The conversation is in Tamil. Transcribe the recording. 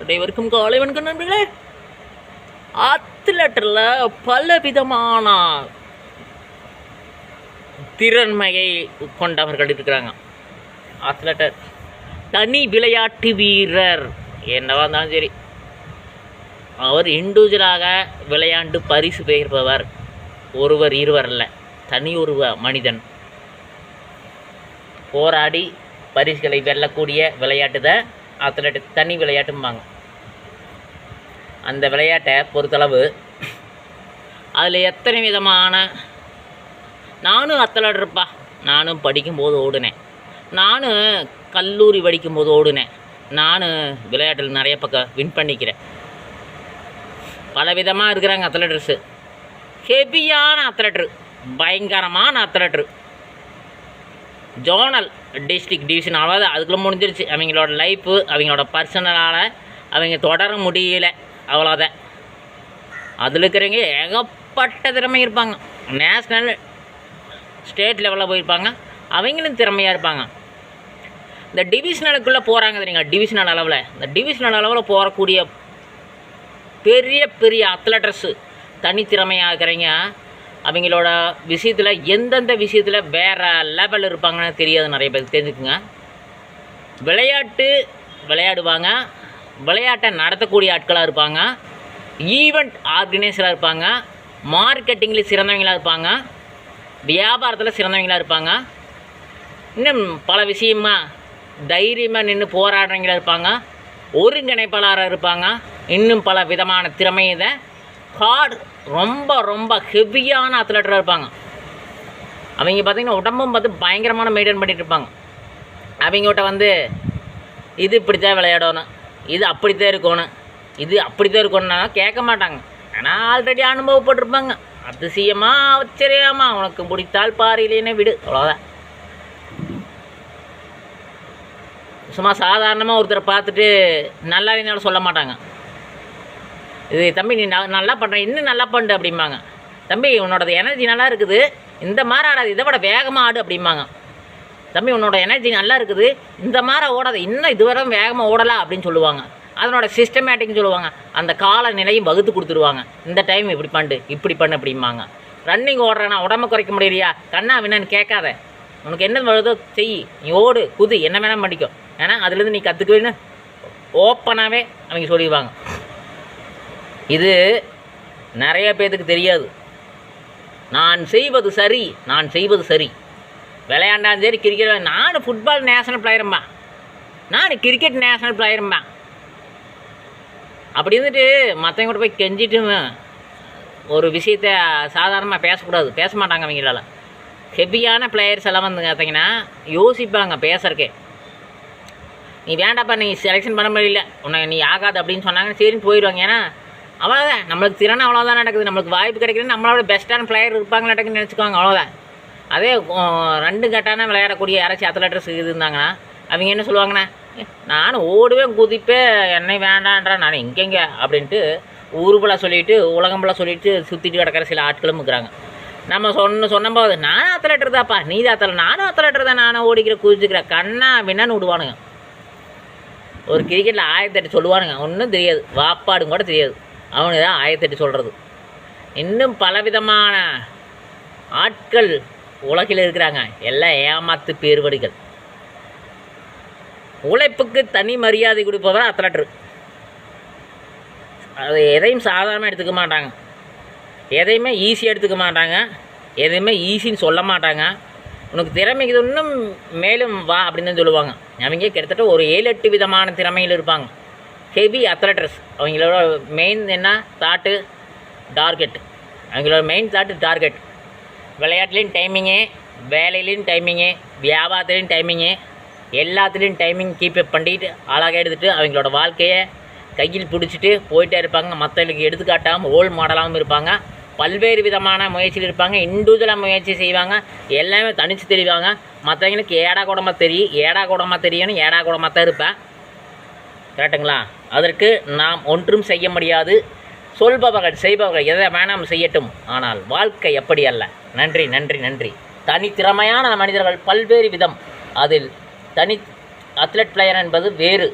அனைவருக்கும் காலை வணக்கம் நண்பர்களே. அத்லெட்டில் பல விதமான திறன்மையை கொண்டவர்கள் இருக்கிறாங்க. அத்லெட்டர் தனி விளையாட்டு வீரர் என்னவா இருந்தாலும் சரி, அவர் இண்டிவிஜுவலாக விளையாண்டு பரிசு பெறுபவர். ஒருவர் இருவர் அல்ல, தனி ஒரு மனிதன் போராடி பரிசுகளை வெல்லக்கூடிய விளையாட்டு தான் அத்லெட். தனி விளையாட்டும்பாங்க. அந்த விளையாட்டை பொறுத்தளவு அதில் எத்தனை விதமான, நானும் அத்லெட் இருப்பா, நானும் படிக்கும்போது ஓடுனேன், நானும் கல்லூரி படிக்கும்போது ஓடுனேன், நானும் விளையாட்டில் நிறைய பக்கம் வின் பண்ணிக்கிறேன். பல விதமாக இருக்கிறாங்க அத்லெட்டர்ஸு. ஹெவியான அத்லெட்ரு, பயங்கரமான அத்லெட்ரு, ஜோனல், டிஸ்ட்ரிக்ட், டிவிஷன், அவ்வளோதான். அதுக்குள்ளே முடிஞ்சிருச்சு. அவங்களோட லைஃப்பு, அவங்களோட பர்சனலால் அவங்க தொடர முடியல, அவ்வளோதான். அதில் இருக்கிறவங்க ஏகப்பட்ட திறமை இருப்பாங்க. நேஷ்னல், ஸ்டேட் லெவலில் போயிருப்பாங்க. அவங்களும் திறமையாக இருப்பாங்க. இந்த டிவிஷனலுக்குள்ளே போகிறாங்க தெரியுங்க, டிவிஷனல் அளவில். இந்த டிவிஷனல் அளவில் போகக்கூடிய பெரிய பெரிய அத்லெட்டர்ஸு தனித்திறமையாக இருக்கிறவங்க அவங்களோட விஷயத்தில், எந்தெந்த விஷயத்தில் வேறு லெவல் இருப்பாங்கன்னு தெரியாது நிறைய பேருக்கு. தெரிஞ்சுக்குங்க. விளையாடுவாங்க, விளையாட்டை நடத்தக்கூடிய ஆட்களாக இருப்பாங்க, ஈவெண்ட் ஆர்கனைசராக இருப்பாங்க, மார்க்கெட்டிங்கில் சிறந்தவங்களாக இருப்பாங்க, வியாபாரத்தில் சிறந்தவங்களாக இருப்பாங்க, இன்னும் பல விஷயமாக தைரியமாக நின்று போராடுறவங்களாக இருப்பாங்க, ஒருங்கிணைப்பாளராக இருப்பாங்க. இன்னும் பல விதமான திறமையை ரொம்ப ரொம்ப ஹெவியான அத்லெட்டராக இருப்பாங்க. அவங்க பார்த்திங்கன்னா உடம்பும் பார்த்து பயங்கரமான மெயின்டைன் பண்ணிகிட்டு இருப்பாங்க. அவங்ககிட்ட இது இப்படித்தான் விளையாடணும், இது அப்படித்தான் இருக்கணும், இது அப்படித்தான் இருக்கணும்னா கேட்க மாட்டாங்க. ஆனால் ஆல்ரெடி அனுபவப்பட்டிருப்பாங்க. அதிசயமா ஆச்சரியமா, உனக்கு பிடித்தால் பாறையிலேனே விடு, அவ்வளோதான். சும்மா சாதாரணமாக ஒருத்தரை பார்த்துட்டு நல்லா இருந்தாலும் சொல்ல மாட்டாங்க. இது தம்பி நீ நல்லா பண்ணுற, இன்னும் நல்லா பண்ணு அப்படிம்பாங்க. தம்பி உன்னோட எனர்ஜி நல்லா இருக்குது, இந்த மாதிரி ஆடாது, இதை விட வேகமாக ஆடு அப்படிம்பாங்க. தம்பி உன்னோட எனர்ஜி நல்லா இருக்குது, இந்த மாதிரி ஓடாது, இன்னும் இதுவரை வேகமாக ஓடலாம் அப்படின்னு சொல்லுவாங்க. அதனோட சிஸ்டமேட்டிக்னு சொல்லுவாங்க. அந்த கால நிலையும் வகுத்து கொடுத்துருவாங்க. இந்த டைம் இப்படி பண்ணு அப்படிம்பாங்க. ரன்னிங் ஓடுறேன்னா உடம்பு குறைக்க முடியலையா, கண்ணா வினான்னு கேட்காத, உனக்கு என்ன வருதோ செய், நீ ஓடு குது, என்ன வேணால் பண்ணிக்கும். ஏன்னா அதுலேருந்து நீ கற்றுக்குவேன்னு ஓப்பனாகவே அவங்க சொல்லிடுவாங்க. இது நிறைய பேருக்கு தெரியாது. நான் செய்வது சரி. விளையாண்டாலும் சரி, கிரிக்கெட், நான் ஃபுட்பால் நேஷனல் பிளேயரும்பா, நான் கிரிக்கெட் நேஷனல் பிளேயரும்பா அப்படி இருந்துட்டு மற்றவங்க கூட போய் கெஞ்சிட்டு ஒரு விஷயத்த சாதாரணமாக பேசக்கூடாது, பேச மாட்டாங்க. அவங்களால ஹெவியான பிளேயர்ஸ் எல்லாம் பார்த்தீங்கன்னா யோசிப்பாங்க பேசுறக்கே. நீ வேண்டாப்பா, நீ செலெக்ஷன் பண்ண முடியல, உன்னை நீ ஆகாது அப்படின்னு சொன்னாங்க, சரின்னு போயிடுவாங்க. ஏன்னா அவ்வளோதான், நம்மளுக்கு திறன் அவ்வளோதான் நடக்குது, நம்மளுக்கு வாய்ப்பு கிடைக்குது, நம்மளோட பெஸ்ட்டான பிளேயர் இருப்பாங்க நடக்குன்னு நினச்சிக்குவாங்க, அவ்வளோதான். அதே ரெண்டு கட்டான விளையாடக்கூடிய யாராச்சும் அத்லெட்டர்ஸ் இருந்தாங்கன்னா அவங்க என்ன சொல்லுவாங்கண்ணா, நானும் ஓடுவேன் குதிப்பேன், என்னை வேண்டான்றா, நான் எங்கெங்க அப்படின்ட்டு ஊருபலாக சொல்லிவிட்டு உலகம்பலாக சொல்லிவிட்டு சுற்றிட்டு கிடக்கிற சில ஆட்களும் இருக்கிறாங்க. நம்ம சொன்னபோது நானும் அத்லெட்டர் தான்ப்பா, நீ தான் நானும் அத்லெட்டர் தான், நானும் ஓடிக்கிற குதிச்சுக்கிறேன், கண்ணா வின்னான்னு விடுவானுங்க. ஒரு கிரிக்கெட்டில் 1008 சொல்லுவானுங்க, ஒன்றும் தெரியாது, வாப்பாடும் கூட தெரியாது, அவனுக்கு தான் 1008 சொல்கிறது. இன்னும் பலவிதமான ஆட்கள் உலகில் இருக்கிறாங்க. எல்லாம் ஏமாத்து பேர்வடிகள். உழைப்புக்கு தனி மரியாதை கொடுப்பவர் அத்லெட்டர். அது எதையும் சாதாரணமாக எடுத்துக்க மாட்டாங்க, எதையுமே ஈஸியாக எடுத்துக்க மாட்டாங்க, எதையுமே ஈஸின்னு சொல்ல மாட்டாங்க. உனக்கு திறமைக்கு இன்னும் மேலும் வா அப்படின்னு தான் சொல்லுவாங்க. அவங்க கிட்டத்தட்ட ஒரு 7-8 விதமான திறமையில் இருப்பாங்க. Heavy athletes. அவங்களோட மெயின் என்ன தாட்டு, டார்கெட். அவங்களோட மெயின் தாட்டு டார்கெட். விளையாட்டுலேயும் டைமிங்கு, வேலையிலையும் டைமிங்கு, வியாபாரத்துலேயும் டைமிங்கு, எல்லாத்துலேயும் டைமிங் கீப்பப் பண்ணிட்டு அழகாக எடுத்துகிட்டு அவங்களோட வாழ்க்கையை கையில் பிடிச்சிட்டு போயிட்டே இருப்பாங்க. மற்றவங்களுக்கு எடுத்துக்காட்டாமல் ரோல் மாடலாகவும் இருப்பாங்க. பல்வேறு விதமான முயற்சியில் இருப்பாங்க. இண்டிவிஜுவலாக முயற்சி செய்வாங்க. எல்லாமே தனித்து தெரிவாங்க. மற்றவங்களுக்கு ஏடா கூடமாக தெரியணும், ஏடா கூடமாக தான் இருப்பேன். கரெக்டுங்களா? அதற்கு நாம் ஒன்றும் செய்ய முடியாது. சொல்பவர்கள் செய்பவர்கள் எதை வேணாம் செய்யட்டும், ஆனால் வாழ்க்கை அப்படி அல்ல. நன்றி நன்றி நன்றி. தனித்திறமையான மனிதர்கள் பல்வேறு விதம். அதில் அத்லெட் பிளேயர் என்பது வேறு.